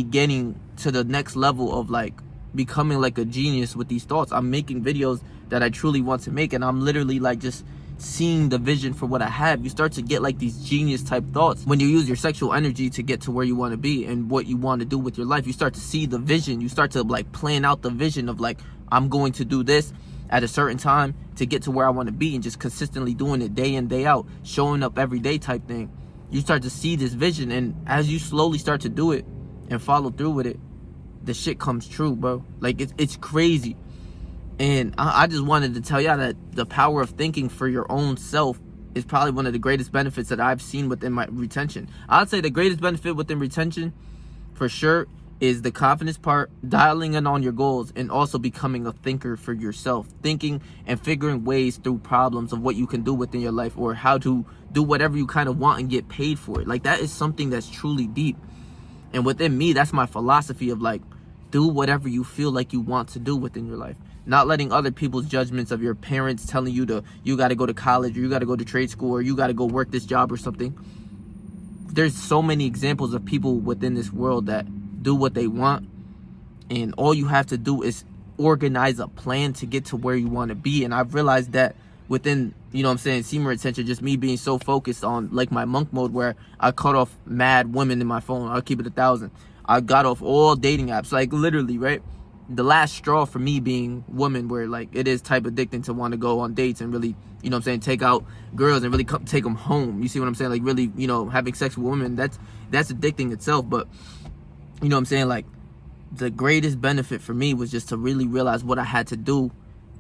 getting to the next level of like becoming like a genius with these thoughts. I'm making videos that I truly want to make, and I'm literally like just seeing the vision for what I have. You start to get like these genius type thoughts when you use your sexual energy to get to where you want to be and what you want to do with your life. You start to see the vision. You start to like plan out the vision of like, I'm going to do this at a certain time to get to where I want to be, and just consistently doing it day in, day out, showing up every day type thing. You start to see this vision, and as you slowly start to do it and follow through with it, the shit comes true, bro. Like it's crazy. And I just wanted to tell y'all that the power of thinking for your own self is probably one of the greatest benefits that I've seen within my retention. I'd say the greatest benefit within retention, for sure, is the confidence part, dialing in on your goals, and also becoming a thinker for yourself. Thinking and figuring ways through problems of what you can do within your life, or how to do whatever you kind of want and get paid for it. Like, that is something that's truly deep. And within me, that's my philosophy of like, do whatever you feel like you want to do within your life. Not letting other people's judgments of your parents telling you you got to go to college, or you got to go to trade school, or you got to go work this job or something. There's so many examples of people within this world that do what they want, and all you have to do is organize a plan to get to where you want to be. And I've realized that within, you know what I'm saying, semen retention, just me being so focused on like my monk mode, where I cut off mad women in my phone. I'll keep it 1,000. I got off all dating apps, like literally, right? The last straw for me being women, where like it is type addicting to want to go on dates and really, you know what I'm saying, take out girls and really take them home. You see what I'm saying? Like really, you know, having sex with women, that's addicting itself. But you know what I'm saying? Like, the greatest benefit for me was just to really realize what I had to do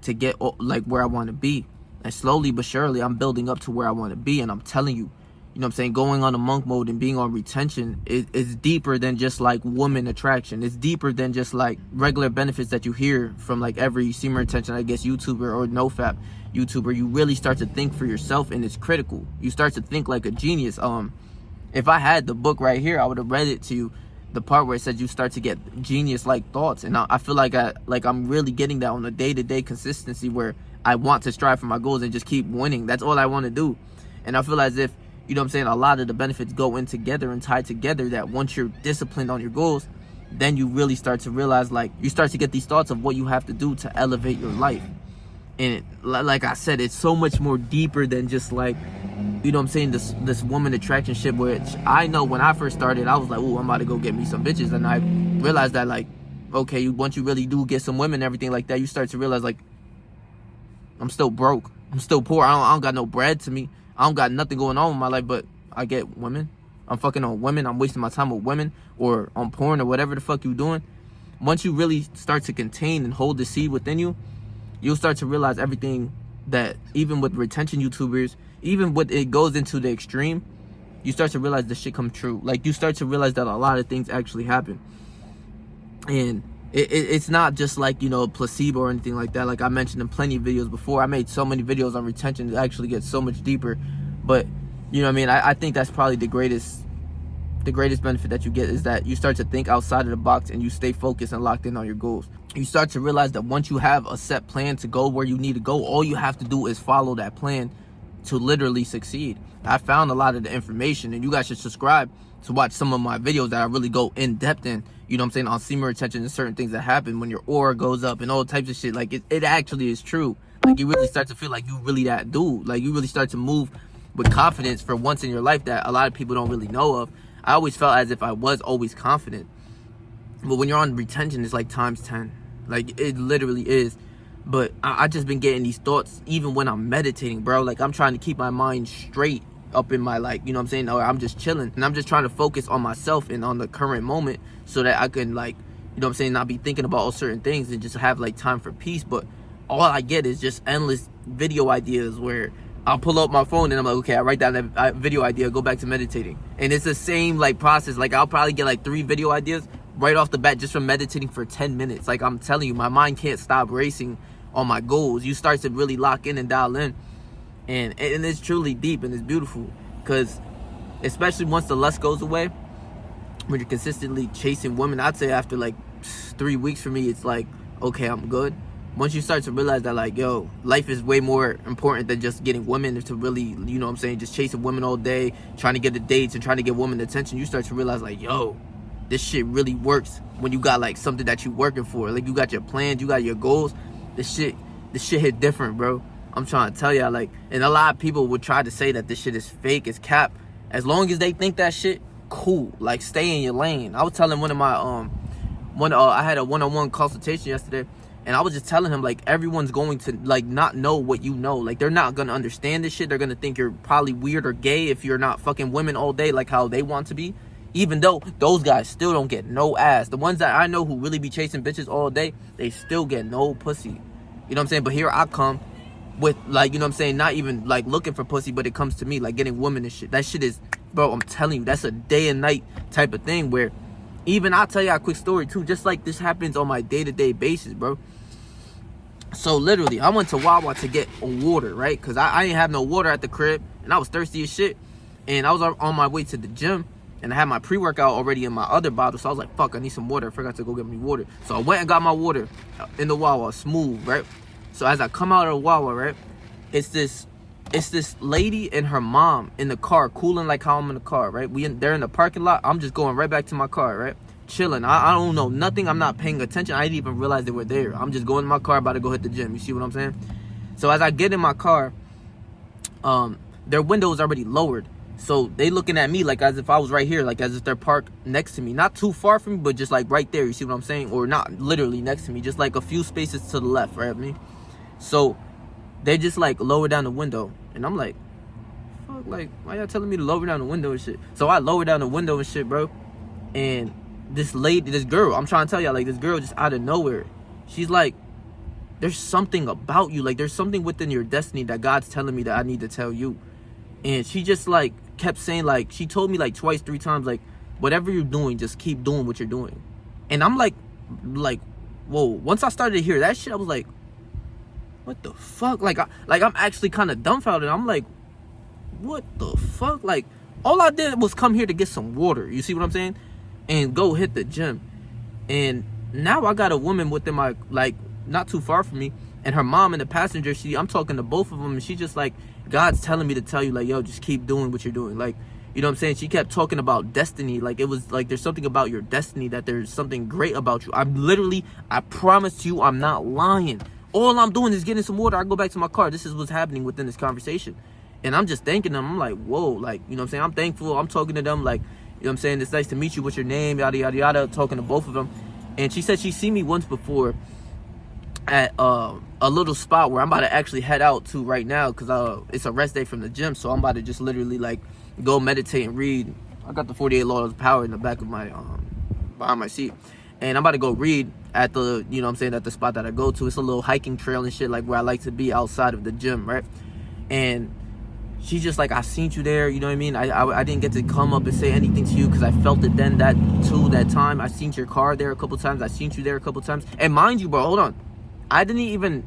to get like where I want to be. And slowly but surely, I'm building up to where I want to be. And I'm telling you, you know what I'm saying, going on a monk mode and being on retention is deeper than just like woman attraction. It's deeper than just like regular benefits that you hear from like every semen retention, I guess, YouTuber or nofap YouTuber. You really start to think for yourself, and it's critical. You start to think like a genius. If I had the book right here, I would have read it to you. The part where it says you start to get genius-like thoughts, and I feel like I'm really getting that on a day-to-day consistency, where I want to strive for my goals and just keep winning. That's all I want to do. And I feel as if, you know what I'm saying, a lot of the benefits go in together and tie together, that once you're disciplined on your goals, then you really start to realize, like, you start to get these thoughts of what you have to do to elevate your life. And like I said, it's so much more deeper than just like, you know what I'm saying, this woman attraction shit, which I know when I first started, I was like, oh, I'm about to go get me some bitches. And I realized that, like, okay, once you really do get some women and everything like that, you start to realize, like, I'm still broke. I'm still poor. I don't got no bread to me. I don't got nothing going on in my life, but I get women. I'm fucking on women. I'm wasting my time with women, or on porn, or whatever the fuck you doing. Once you really start to contain and hold the seed within you, you'll start to realize everything that, even with retention YouTubers, even when it goes into the extreme, you start to realize this shit come true. Like, you start to realize that a lot of things actually happen. And it's not just like, you know, placebo or anything like that. Like I mentioned in plenty of videos before, I made so many videos on retention to actually get so much deeper. But, you know what I mean, I think that's probably the greatest benefit that you get, is that you start to think outside of the box, and you stay focused and locked in on your goals. You start to realize that once you have a set plan to go where you need to go, all you have to do is follow that plan to literally succeed. I found a lot of the information, and you guys should subscribe to watch some of my videos that I really go in depth in, you know what I'm saying, on semen retention and certain things that happen when your aura goes up and all types of shit. Like, it actually is true. Like, you really start to feel like you really that dude. Like, you really start to move with confidence for once in your life that a lot of people don't really know of. I always felt as if I was always confident, but when you're on retention, it's like times 10. Like, it literally is. But I just been getting these thoughts even when I'm meditating, bro. Like, I'm trying to keep my mind straight up in my, like, you know what I'm saying, or I'm just chilling, and I'm just trying to focus on myself and on the current moment, so that I can, like, you know what I'm saying, not be thinking about all certain things, and just have like time for peace. But all I get is just endless video ideas, where I'll pull up my phone and I'm like, okay, I write down that video idea, go back to meditating. And it's the same like process. Like, I'll probably get like 3 video ideas right off the bat just from meditating for 10 minutes. Like, I'm telling you, my mind can't stop racing on my goals. You start to really lock in and dial in, and it's truly deep, and it's beautiful, because especially once the lust goes away, when you're consistently chasing women, I'd say after like 3 weeks for me, it's like, okay, I'm good. Once you start to realize that, like, yo, life is way more important than just getting women, to really, you know what I'm saying, just chasing women all day, trying to get the dates and trying to get women attention, you start to realize, like, yo, this shit really works when you got like something that you working for. Like you got your plans, you got your goals. This shit hit different, bro. I'm trying to tell y'all, like, and a lot of people would try to say that this shit is fake, it's cap. As long as they think that shit, cool. Like, stay in your lane. I was telling one of my I had a one-on-one consultation yesterday, and I was just telling him, like, everyone's going to like not know what you know. Like, they're not gonna understand this shit. They're gonna think you're probably weird or gay if you're not fucking women all day like how they want to be. Even though those guys still don't get no ass. The ones that I know who really be chasing bitches all day, they still get no pussy. You know what I'm saying? But here I come with, like, you know what I'm saying, not even like looking for pussy, but it comes to me like getting women and shit. That shit is, bro, I'm telling you, that's a day and night type of thing. Where even, I'll tell you a quick story too, just like this happens on my day-to-day basis, bro. So literally, I went to Wawa to get a water, right? Because I didn't have no water at the crib, and I was thirsty as shit. And I was on my way to the gym, and I had my pre-workout already in my other bottle. So I was like, fuck, I need some water. I forgot to go get me water. So I went and got my water in the Wawa, smooth, right? So as I come out of the Wawa, right, it's this lady and her mom in the car, cooling like how I'm in the car, right? They're in the parking lot. I'm just going right back to my car, right? Chilling. I don't know nothing. I'm not paying attention. I didn't even realize they were there. I'm just going in my car, about to go hit the gym. You see what I'm saying? So as I get in my car, their window is already lowered. So they looking at me like as if I was right here, like as if they're parked next to me. Not too far from me, but just like right there. You see what I'm saying? Or not literally next to me, just like a few spaces to the left, right? I mean, so they just like lower down the window, and I'm like, fuck, like, why y'all telling me to lower down the window and shit? So I lower down the window and shit, bro. And this girl, I'm trying to tell y'all, like, this girl just out of nowhere, she's like, there's something about you, like there's something within your destiny that God's telling me that I need to tell you. And she just like kept saying, like, she told me like twice, 3 times, like, whatever you're doing, just keep doing what you're doing. And I'm like, whoa. Once I started to hear that shit, I was like, what the fuck? Like, I'm actually kind of dumbfounded. I'm like, what the fuck? Like, all I did was come here to get some water. You see what I'm saying? And go hit the gym. And now I got a woman within my, like, not too far from me, and her mom in the passenger seat. I'm talking to both of them, and she just like, God's telling me to tell you, like, yo, just keep doing what you're doing. Like, you know what I'm saying? She kept talking about destiny. Like, it was like, there's something about your destiny, that there's something great about you. I promise you, I'm not lying. All I'm doing is getting some water. I go back to my car. This is what's happening within this conversation. And I'm just thanking them. I'm like, whoa, like, you know what I'm saying? I'm thankful. I'm talking to them like, you know what I'm saying? It's nice to meet you. What's your name? Yada, yada, yada. Talking to both of them. And she said she seen me once before at a little spot where I'm about to actually head out to right now, because it's a rest day from the gym. So I'm about to just literally like go meditate and read. I got the 48 Laws of Power in the back of my behind my seat, and I'm about to go read at the, you know what I'm saying, at the spot that I go to. It's a little hiking trail and shit, like where I like to be outside of the gym, right? And she's just like, I seen you there, you know what I mean? I didn't get to come up and say anything to you because I felt it then, that time. I seen your car there a couple times. I seen you there a couple times. And mind you, bro, hold on. I don't even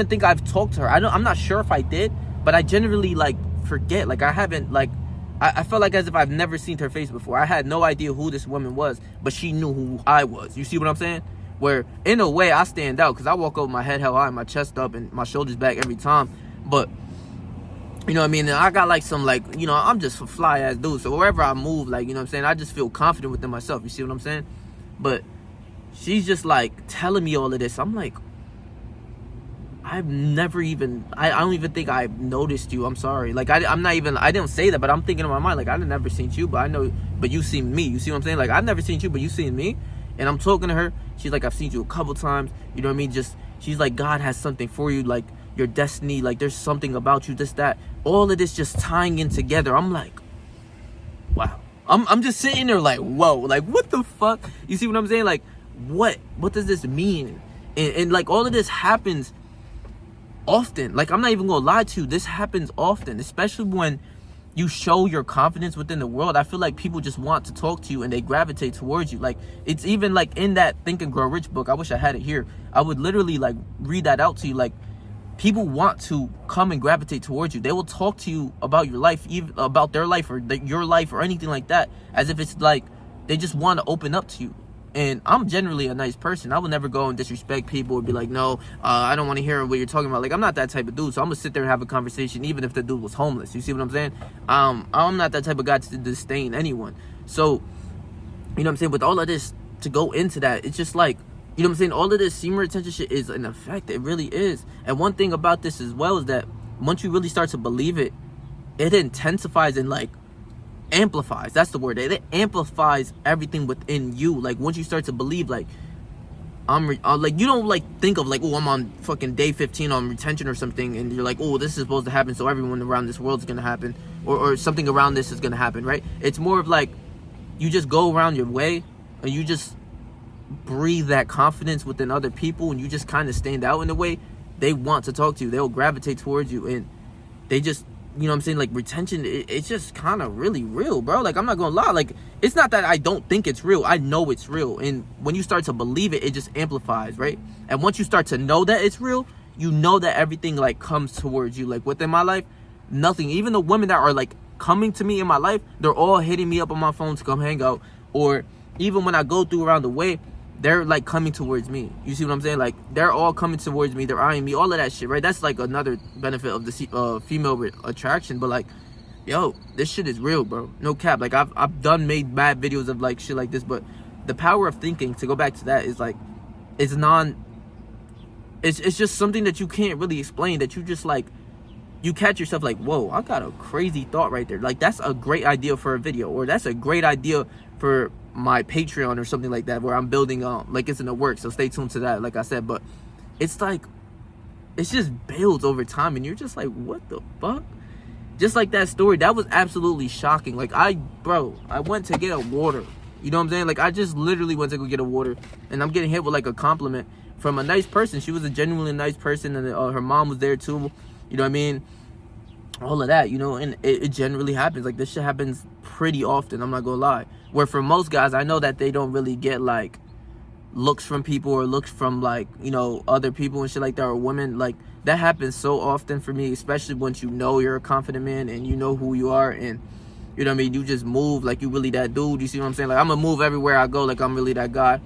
think I've talked to her. I'm not sure if I did, but I generally like forget. Like, I haven't, like, I felt like as if I've never seen her face before. I had no idea who this woman was, but she knew who I was. You see what I'm saying? Where in a way I stand out because I walk up with my head held high, my chest up, and my shoulders back every time. But you know what I mean? And I got like some, like, you know, I'm just a fly ass dude. So wherever I move, like, you know what I'm saying, I just feel confident within myself. You see what I'm saying? But she's just like telling me all of this. I'm like, I've never even, I don't even think I've noticed you. I'm sorry. Like, I didn't say that, but I'm thinking in my mind, like, I've never seen you, but I know, but you seen me. You see what I'm saying? Like, I've never seen you, but you seen me. And I'm talking to her. She's like, I've seen you a couple times. You know what I mean? Just, she's like, God has something for you. Like, your destiny, like, there's something about you, this, that. All of this just tying in together. I'm like, wow. I'm just sitting there like, whoa. Like, what the fuck? You see what I'm saying? Like, what does this mean? And like, all of this happens often. Like, I'm not even gonna lie to you, this happens often, especially when you show your confidence within the world. I feel like people just want to talk to you and they gravitate towards you. Like, it's even like in that Think and Grow Rich book, I wish I had it here, I would literally like read that out to you. Like, people want to come and gravitate towards you. They will talk to you about your life, even about their life or your life or anything like that, as if it's like they just want to open up to you. And I'm generally a nice person. I will never go and disrespect people or be like, no, I don't want to hear what you're talking about. Like, I'm not that type of dude. So I'm going to sit there and have a conversation even if the dude was homeless. You see what I'm saying? I'm not that type of guy to disdain anyone. So you know what I'm saying, with all of this to go into that, it's just like, you know what I'm saying, all of this semen retention shit is an effect. It really is. And one thing about this as well is that once you really start to believe it, it intensifies and like amplifies. That's the word. It amplifies everything within you. Like once you start to believe, like like you don't like think of like, oh, I'm on fucking day 15 on retention or something, and you're like, oh, this is supposed to happen, so everyone around this world is gonna happen, or something around this is gonna happen, right? It's more of like you just go around your way and you just breathe that confidence within other people, and you just kind of stand out in a way. They want to talk to you, they'll gravitate towards you, and they just, you know what I'm saying, like retention, it's just kind of really real, bro. Like I'm not gonna lie, like it's not that I don't think it's real, I know it's real. And when you start to believe it, it just amplifies, right? And once you start to know that it's real, you know that everything like comes towards you. Like within my life, nothing, even the women that are like coming to me in my life, they're all hitting me up on my phone to come hang out. Or even when I go through around the way, they're like coming towards me. You see what I'm saying? Like they're all coming towards me, they're eyeing me, all of that shit, right? That's like another benefit of the female attraction. But like, yo, this shit is real, bro. No cap. Like I've made bad videos of like shit like this, but the power of thinking, to go back to that, is like, it's just something that you can't really explain, that you just like, you catch yourself like, whoa, I got a crazy thought right there. Like that's a great idea for a video, or that's a great idea for my Patreon or something like that, where I'm building like it's in the works, so stay tuned to that, like I said. But it's like, it's just builds over time, and you're just like, what the fuck? Just like that story, that was absolutely shocking. Like I went to get a water, you know what I'm saying? Like I just literally went to go get a water, and I'm getting hit with like a compliment from a nice person. She was a genuinely nice person, and her mom was there too, you know what I mean? All of that, you know. And it generally happens. Like this shit happens pretty often, I'm not gonna lie. Where for most guys, I know that they don't really get like looks from people, or looks from like, you know, other people and shit like that, or women. Like that happens so often for me, especially once you know you're a confident man and you know who you are, and you know what I mean, you just move like you really that dude. You see what I'm saying? Like I'm gonna move everywhere I go like I'm really that guy.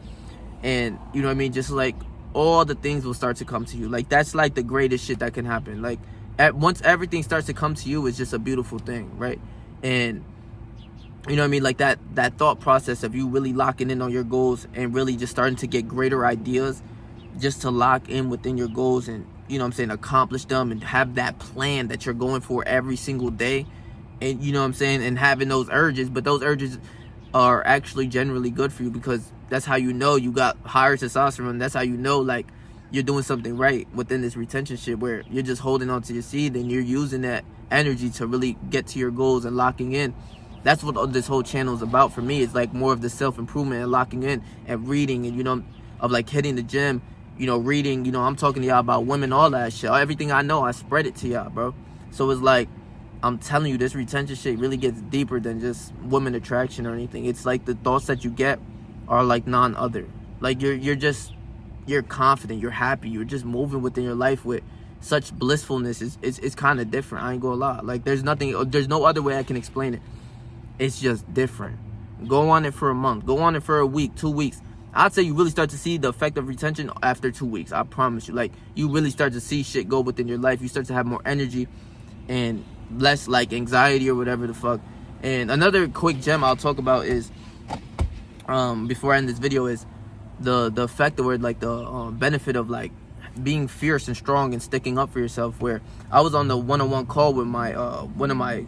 And you know what I mean, just like all the things will start to come to you. Like that's like the greatest shit that can happen. Like once everything starts to come to you, it's just a beautiful thing, right? And you know what I mean, like that thought process of you really locking in on your goals and really just starting to get greater ideas just to lock in within your goals, and you know what I'm saying, accomplish them, and have that plan that you're going for every single day. And you know what I'm saying, and having those urges, but those urges are actually generally good for you, because that's how you know you got higher testosterone. That's how you know like you're doing something right within this retention shit, where you're just holding on to your seed and you're using that energy to really get to your goals and locking in. That's what this whole channel is about for me. It's like more of the self-improvement and locking in and reading, and you know, of like hitting the gym, you know, reading, you know, I'm talking to y'all about women, all that shit. Everything I know, I spread it to y'all, bro. So it's like, I'm telling you, this retention shit really gets deeper than just women attraction or anything. It's like the thoughts that you get are like none other. Like you're confident, you're happy, you're just moving within your life with such blissfulness. It's kind of different, I ain't gonna lie. Like there's no other way I can explain it. It's just different. Go on it for a month, go on it for a week, 2 weeks. I'd say you really start to see the effect of retention after 2 weeks. I promise you. Like you really start to see shit go within your life. You start to have more energy and less like anxiety or whatever the fuck. And another quick gem I'll talk about is before I end this video is the effect, or like the benefit of like being fierce and strong and sticking up for yourself. Where I was on the one-on-one call with my one of my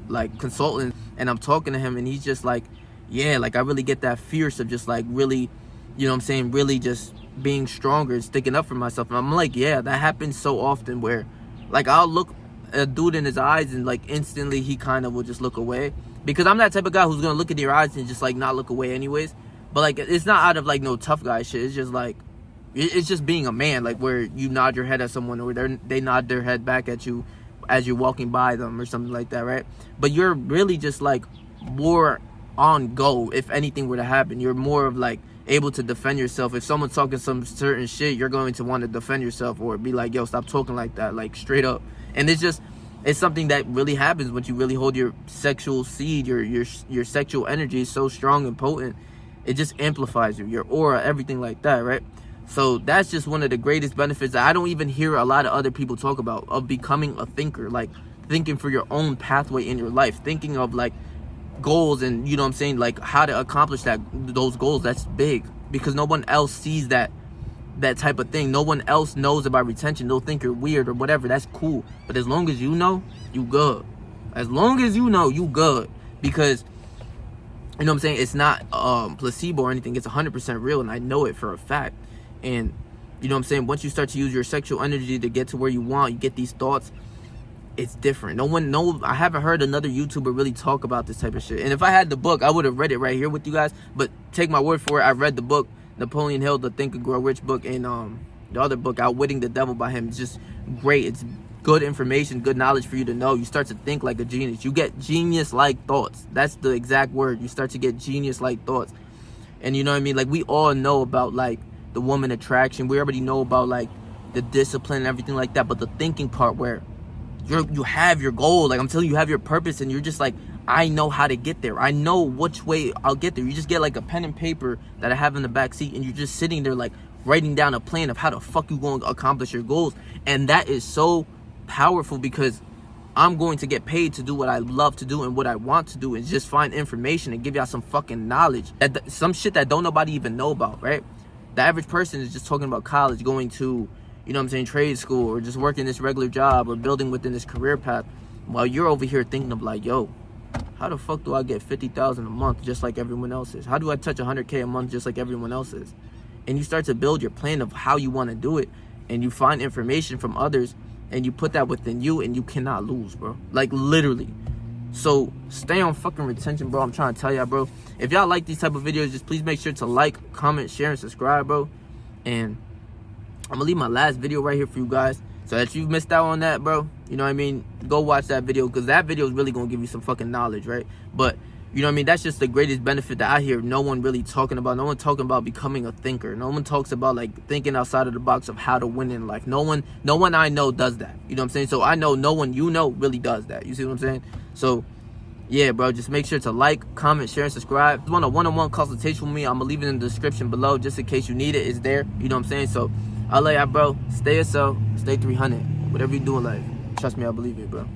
like consultants, and I'm talking to him, and he's just like, yeah, like I really get that fierce of just like really, you know what I'm saying, really just being stronger and sticking up for myself. And I'm like, yeah, that happens so often, where like I'll look a dude in his eyes and like instantly he kind of will just look away, because I'm that type of guy who's gonna look at your eyes and just like not look away anyways. But like it's not out of like no tough guy shit. It's just like, it's just being a man, like where you nod your head at someone, or they nod their head back at you as you're walking by them or something like that, right? But you're really just like more on go. If anything were to happen, you're more of like able to defend yourself. If someone's talking some certain shit, you're going to want to defend yourself, or be like, yo, stop talking like that, like straight up. And it's something that really happens when you really hold your sexual seed, your sexual energy is so strong and potent. It just amplifies you, your aura, everything like that, right? So that's just one of the greatest benefits that I don't even hear a lot of other people talk about, of becoming a thinker, like thinking for your own pathway in your life, thinking of like goals and, you know what I'm saying, like how to accomplish those goals. That's big, because no one else sees that type of thing. No one else knows about retention. They'll think you're weird or whatever. That's cool, but as long as you know, you good. As long as you know, you good. Because, you know what I'm saying, it's not placebo or anything. It's 100% real, and I know it for a fact. And, you know what I'm saying, once you start to use your sexual energy to get to where you want, you get these thoughts, it's different. I haven't heard another YouTuber really talk about this type of shit. And if I had the book, I would have read it right here with you guys. But take my word for it, I read the book, Napoleon Hill, the Think and Grow Rich book, and the other book, Outwitting the Devil by him. It's just great. It's good information, good knowledge for you to know. You start to think like a genius. You get genius-like thoughts. That's the exact word. You start to get genius-like thoughts. And you know what I mean? Like, we all know about, like, the woman attraction. We already know about, like, the discipline and everything like that. But the thinking part where you have your goal, like I'm telling you, you have your purpose, and you're just like, I know how to get there. I know which way I'll get there. You just get like a pen and paper that I have in the back seat, and you're just sitting there like writing down a plan of how the fuck you going to accomplish your goals. And that is so powerful, because I'm going to get paid to do what I love to do and what I want to do, and just find information and give y'all some fucking knowledge, some shit that don't nobody even know about, right? The average person is just talking about college, going to, you know what I'm saying, trade school, or just working this regular job, or building within this career path, while you're over here thinking of like, yo, how the fuck do I get 50,000 a month just like everyone else is? How do I touch 100K a month just like everyone else is? And you start to build your plan of how you want to do it, and you find information from others, and you put that within you, and you cannot lose, bro. Like, literally. So stay on fucking retention, bro. I'm trying to tell y'all, bro. If y'all like these type of videos, just please make sure to like, comment, share, and subscribe, bro. And I'm gonna leave my last video right here for you guys, so that you missed out on that, bro. You know what I mean? Go watch that video, because that video is really gonna give you some fucking knowledge, right? But, you know what I mean, that's just the greatest benefit that I hear no one really talking about. No one talking about becoming a thinker. No one talks about like thinking outside of the box of how to win in life. No one I know does that. You know what I'm saying? So I know no one you know really does that. You see what I'm saying? So yeah, bro, just make sure to like, comment, share, and subscribe. If you want a one-on-one consultation with me, I'm gonna leave it in the description below, just in case you need it. It's there. You know what I'm saying? So I'll lay out, bro. Stay yourself. Stay 300. Whatever you do in life. Trust me, I believe it, bro.